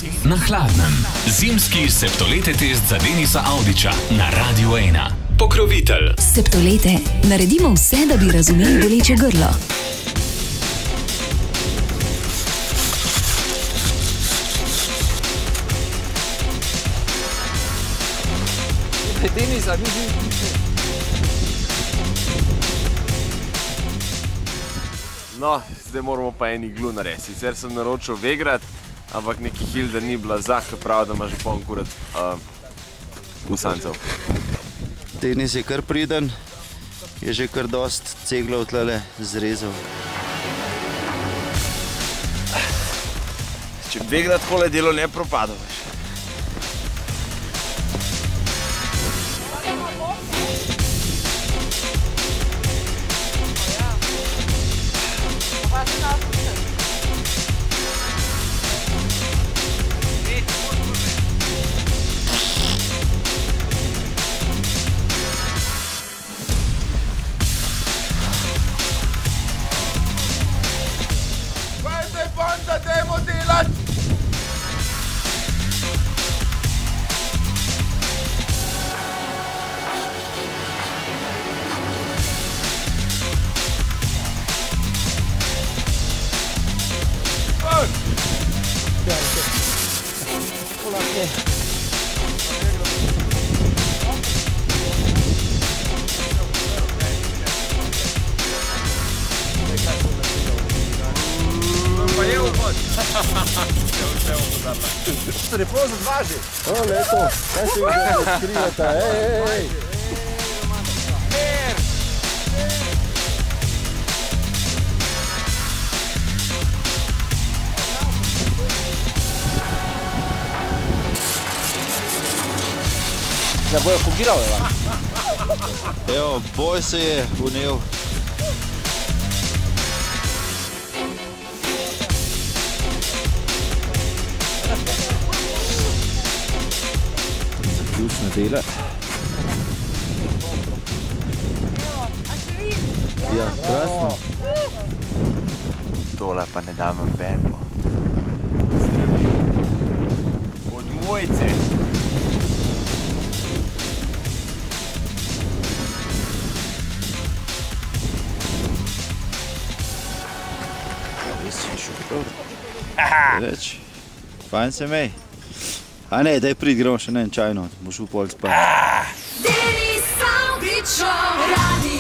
Denis na hladnem. Zimski Septolete test za Denisa Audića na Radio 1. Pokrovitelj. Septolete. Naredimo vse, da bi razumeli boleče grlo. Denis, a No, zdaj moramo pa en iglu narediti. Sicer sem naročil Vegrad, ampak neki Hilda ni bila za, prav, da ima že poln kurat gusancev. Denis je kar priden, je že kar dost ceglov tlele zrezal. Če bi Vegrad takole delo ne propadal več. Lepo zadvaži. O, lepo, kaj se vi da skrivata, ej. Da bojo pogirali, va? Evo, boj se je vnel. Zaključna dela. Ja, krasno. Tole pa ne dam benbo. Od mojce. Reč, fajn se mej. A ne, daj prid, gremo še na en čajno, boš v pol spati. Denis Audić, Radio